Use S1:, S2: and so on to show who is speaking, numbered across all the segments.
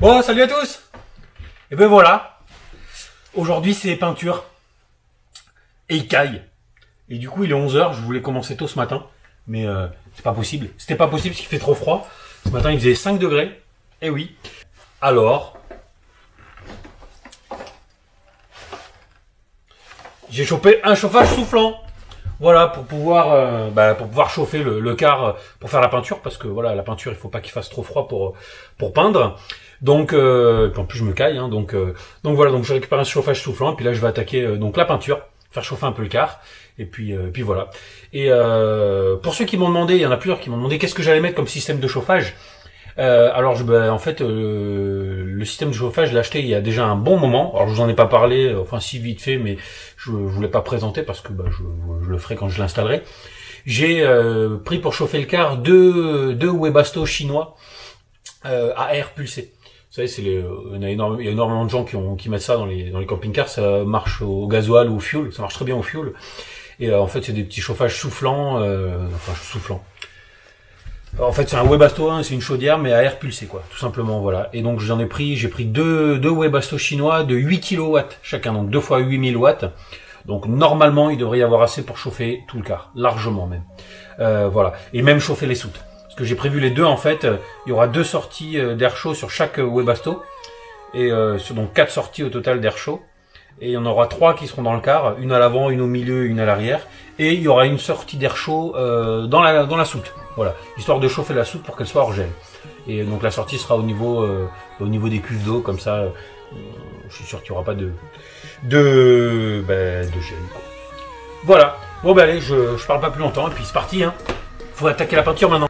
S1: Bon, salut à tous. Et ben voilà. Aujourd'hui, c'est peinture. Et il caille. Et du coup, il est 11 h. Je voulais commencer tôt ce matin. Mais c'est pas possible. C'était pas possible parce qu'il fait trop froid. Ce matin, il faisait 5 degrés. Et oui. Alors, j'ai chopé un chauffage soufflant. Voilà, pour pouvoir chauffer le car pour faire la peinture, parce que voilà, la peinture, il faut pas qu'il fasse trop froid pour peindre. Donc, puis en plus je me caille, hein, donc voilà, donc je récupère un chauffage soufflant, et puis là je vais attaquer donc la peinture, faire chauffer un peu le car, et puis voilà. Et pour ceux qui m'ont demandé, il y en a plusieurs qui m'ont demandé qu'est-ce que j'allais mettre comme système de chauffage. Alors en fait le système de chauffage je l'ai acheté il y a déjà un bon moment. Alors je vous en ai pas parlé, enfin si vite fait, mais je voulais pas présenter parce que je le ferai quand je l'installerai. J'ai pris pour chauffer le car deux Webasto chinois à air pulsé. Vous savez, il y a énormément de gens qui mettent ça dans les camping-cars. Ça marche au gasoil ou au fioul. Ça marche très bien au fioul. Et en fait c'est des petits chauffages soufflants, soufflants. En fait, c'est un Webasto 1, c'est une chaudière, mais à air pulsé, quoi, tout simplement, voilà. Et donc, j'ai pris deux Webasto chinois de 8 kW chacun, donc 2 fois 8000 watts. Donc, normalement, il devrait y avoir assez pour chauffer tout le car, largement même. Voilà. Et même chauffer les soutes. Parce que j'ai prévu les deux, en fait, il y aura 2 sorties d'air chaud sur chaque Webasto. Et donc 4 sorties au total d'air chaud. Et il y en aura 3 qui seront dans le car, une à l'avant, une au milieu, une à l'arrière. Et il y aura une sortie d'air chaud dans la soute. Voilà, histoire de chauffer la soupe pour qu'elle soit hors gel. Et donc la sortie sera au niveau des cuves d'eau, comme ça, je suis sûr qu'il n'y aura pas de gel, quoi. Voilà. Bon allez, je parle pas plus longtemps et puis c'est parti, hein. Faut attaquer la peinture maintenant.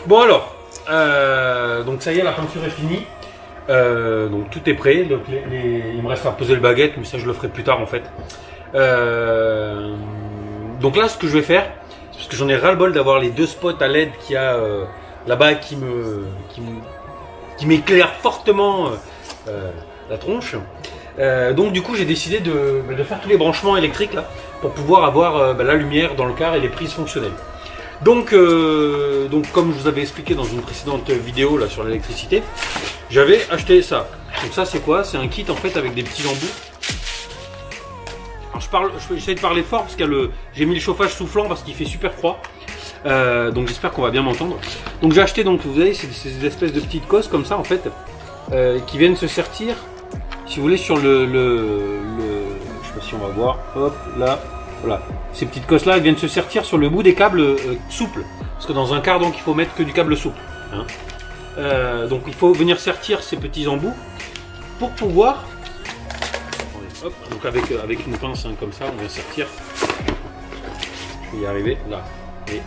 S1: Bon alors, donc ça y est, la peinture est finie, donc tout est prêt, donc il me reste à poser le baguette, mais ça je le ferai plus tard en fait. Donc là ce que je vais faire, c'est parce que j'en ai ras le bol d'avoir les 2 spots à LED qu'il y a là-bas qui m'éclairent fortement la tronche. Donc du coup j'ai décidé de faire tous les branchements électriques là, pour pouvoir avoir la lumière dans le car et les prises fonctionnelles. Donc comme je vous avais expliqué dans une précédente vidéo là sur l'électricité, j'avais acheté ça. Donc ça c'est quoi? C'est un kit en fait avec des petits embouts. Alors j'essaie de parler fort parce que j'ai mis le chauffage soufflant parce qu'il fait super froid. Donc j'espère qu'on va bien m'entendre. Donc j'ai acheté, donc vous voyez, c'est des espèces de petites cosses comme ça en fait, qui viennent se sertir, si vous voulez, sur je sais pas si on va voir, hop là. Voilà, ces petites cosses là, elles viennent se sertir sur le bout des câbles souples. Parce que dans un car, donc, il faut mettre que du câble souple. Hein. Donc il faut venir sertir ces petits embouts pour pouvoir... Hop, donc avec une pince hein, comme ça, on vient sertir. Je vais y arriver, là. Et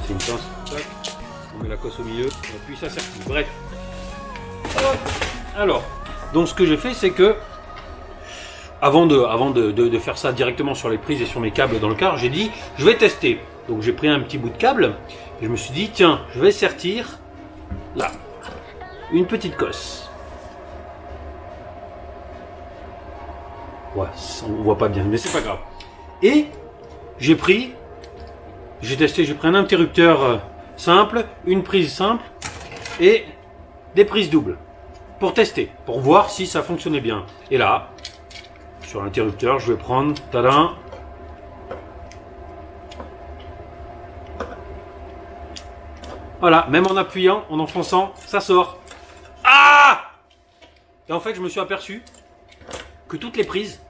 S1: c'est une pince, tac. On met la cosse au milieu, et puis ça sertit. Bref. Hop. Alors, donc ce que j'ai fait, c'est que avant de faire ça directement sur les prises et sur mes câbles dans le car, j'ai dit je vais tester. Donc j'ai pris un petit bout de câble et je me suis dit tiens, je vais sertir là une petite cosse. Ouais, on voit pas bien, mais c'est pas grave. Et j'ai pris un interrupteur simple, une prise simple et des prises doubles pour tester, pour voir si ça fonctionnait bien. Et là, sur l'interrupteur, je vais prendre, tadam, Voilà, même en appuyant, en enfonçant, ça sort. Ah! Et en fait, je me suis aperçu que toutes les prises,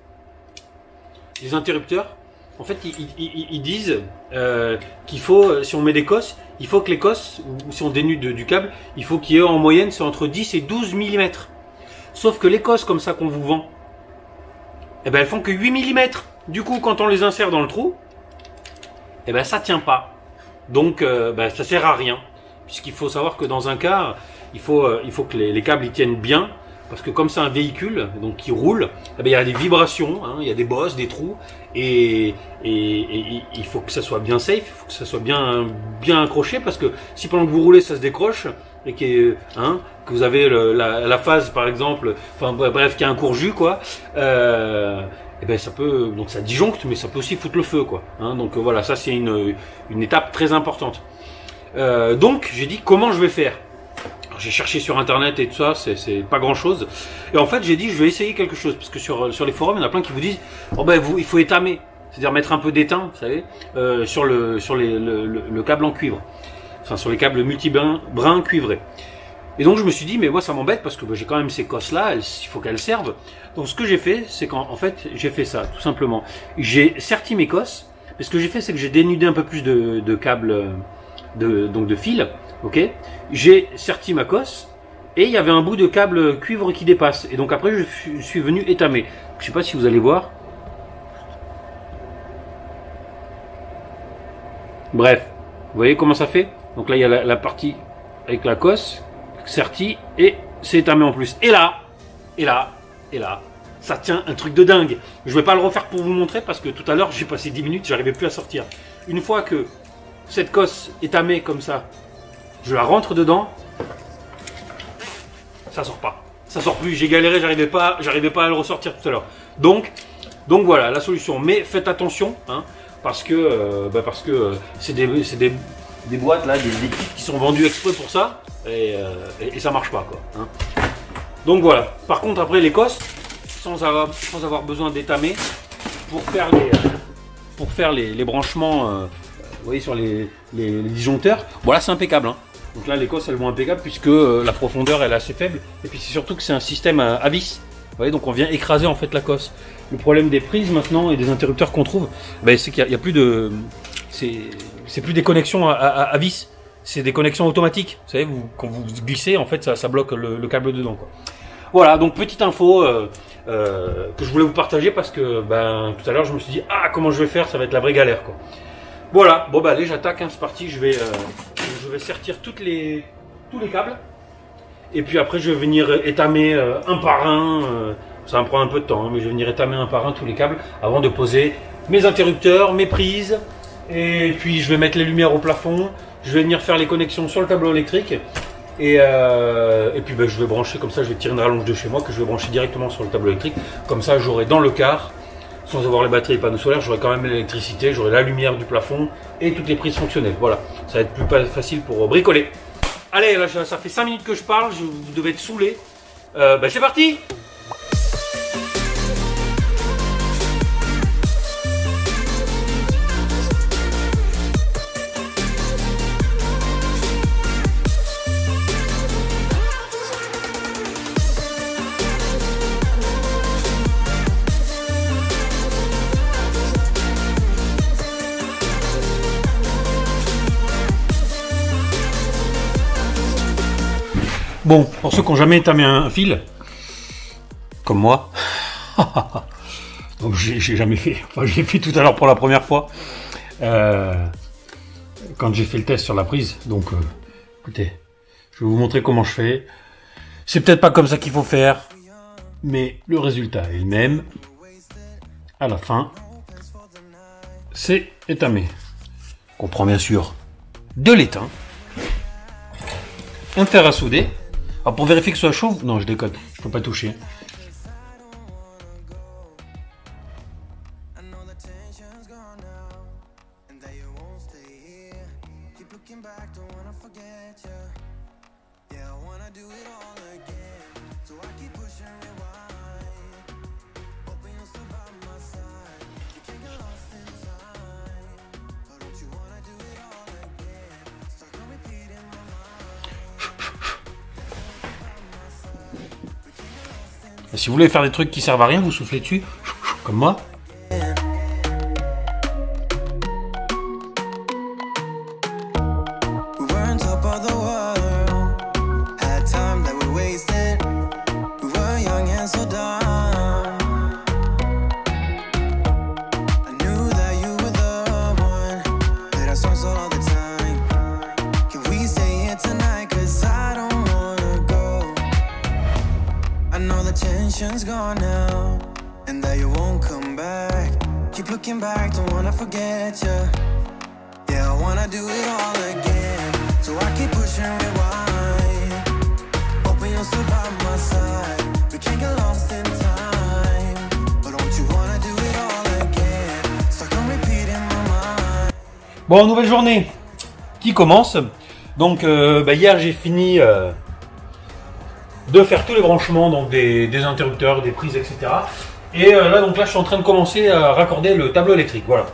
S1: les interrupteurs, en fait, ils disent qu'il faut, si on met des cosses, il faut que les cosses, ou si on dénude du câble, il faut qu'il y ait en moyenne, c'est entre 10 et 12 mm. Sauf que les cosses comme ça qu'on vous vend, eh ben, elles font que 8 mm. Du coup, quand on les insère dans le trou, eh ben, ça tient pas. Donc, ben, ça sert à rien. Puisqu'il faut savoir que dans un cas, il faut que les câbles ils tiennent bien. Parce que comme c'est un véhicule, donc qui roule, eh ben, il y a des vibrations, hein, il y a des bosses, des trous, et il faut que ça soit bien safe, il faut que ça soit bien accroché, parce que si pendant que vous roulez ça se décroche, et que vous avez la phase par exemple, enfin bref, qu'il y a un court-jus quoi, et ben ça peut, donc ça disjoncte, mais ça peut aussi foutre le feu quoi. Hein, donc voilà, ça c'est une étape très importante. Donc j'ai dit comment je vais faire. J'ai cherché sur internet et tout ça, c'est pas grand chose. Et en fait, j'ai dit, je vais essayer quelque chose. Parce que sur les forums, il y en a plein qui vous disent, oh ben, il faut étamer. C'est-à-dire mettre un peu d'étain, vous savez, sur le câble en cuivre. Enfin, sur les câbles multi-brins cuivrés. Et donc, je me suis dit, mais moi, ça m'embête parce que j'ai quand même ces cosses-là, il faut qu'elles servent. Donc, ce que j'ai fait, c'est qu'en fait, j'ai fait ça, tout simplement. J'ai serti mes cosses. Et ce que j'ai fait, c'est que j'ai dénudé un peu plus de câbles, donc de fil. Ok, j'ai serti ma cosse et il y avait un bout de câble cuivre qui dépasse. Et donc après, je suis venu étamer. Je sais pas si vous allez voir. Bref, vous voyez comment ça fait? Donc là, il y a la partie avec la cosse sertie et c'est étamé en plus. Et là, ça tient un truc de dingue. Je vais pas le refaire pour vous montrer parce que tout à l'heure, j'ai passé 10 minutes, j'arrivais plus à sortir. Une fois que cette cosse est étamée comme ça, je la rentre dedans, ça sort pas. Ça sort plus, j'ai galéré, j'arrivais pas à le ressortir tout à l'heure. Donc voilà la solution. Mais faites attention, hein, parce que c'est des boîtes là, des kits qui sont vendus exprès pour ça, et ça marche pas quoi. Hein. Donc voilà. Par contre après les cosses, sans avoir besoin d'étamer, pour faire les branchements, vous voyez sur les disjoncteurs, voilà c'est impeccable. Hein. Donc là, les cosses, elles vont impeccables puisque la profondeur, elle est assez faible. Et puis, c'est surtout que c'est un système à vis. Vous voyez, donc on vient écraser en fait la cosse. Le problème des prises maintenant et des interrupteurs qu'on trouve, ben, c'est qu'il y a plus de... C'est plus des connexions à vis. C'est des connexions automatiques. Vous savez, quand vous glissez, en fait, ça bloque le câble dedans, quoi. Voilà, donc petite info que je voulais vous partager parce que ben, tout à l'heure, je me suis dit, ah, comment je vais faire? Ça va être la vraie galère, quoi. Voilà, bon bah allez, j'attaque, hein, c'est parti, je vais sertir tous les câbles. Et puis après, je vais venir étamer un par un. Ça me prend un peu de temps, hein, mais je vais venir étamer un par un tous les câbles avant de poser mes interrupteurs, mes prises. Et puis je vais mettre les lumières au plafond. Je vais venir faire les connexions sur le tableau électrique. Et puis ben, je vais brancher comme ça, je vais tirer une rallonge de chez moi que je vais brancher directement sur le tableau électrique. Comme ça, j'aurai dans le car, sans avoir les batteries et les panneaux solaires, j'aurai quand même l'électricité, j'aurai la lumière du plafond et toutes les prises fonctionnelles. Voilà, ça va être plus facile pour bricoler. Allez, là, ça fait 5 minutes que je parle, vous devez être saoulés. Ben, c'est parti! Bon, pour ceux qui n'ont jamais étamé un fil, comme moi, donc j'ai jamais fait, enfin je l'ai fait tout à l'heure pour la première fois, quand j'ai fait le test sur la prise, donc écoutez, je vais vous montrer comment je fais. C'est peut-être pas comme ça qu'il faut faire, mais le résultat est le même. À la fin, c'est étamé. On prend bien sûr de l'étain, un fer à souder. Alors pour vérifier que ce soit chaud, non je déconne, je peux pas toucher. Et si vous voulez faire des trucs qui servent à rien, vous soufflez dessus, comme moi.
S2: Tension's gone now, and that you won't come back. Keep looking back, don't wanna forget you. Yeah, I wanna do it all again. So I keep pushing rewind, hoping you'll still by my side. We can't get lost in time, but don't you wanna do it all again? Stuck on repeat in my mind.
S1: Bon, nouvelle journée qui commence. Donc hier j'ai fini de faire tous les branchements, donc des interrupteurs, des prises, etc. Et là je suis en train de commencer à raccorder le tableau électrique, voilà.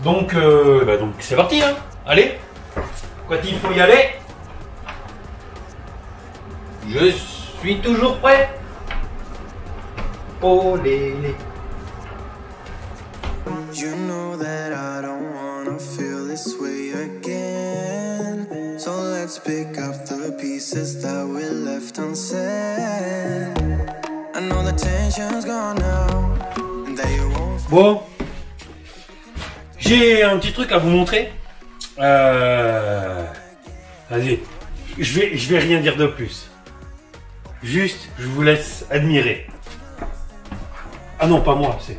S1: Donc c'est parti, hein. Allez, quand il faut y aller, je suis toujours prêt. Oh les.
S2: You know that I don't wanna feel this way again. So let's pick up the pieces that we left unsaid. I know the tension's gone now, and that you won't.
S1: Bon, j'ai un petit truc à vous montrer. Vas-y, je vais rien dire de plus. Juste, je vous laisse admirer. Ah non, pas moi, c'est...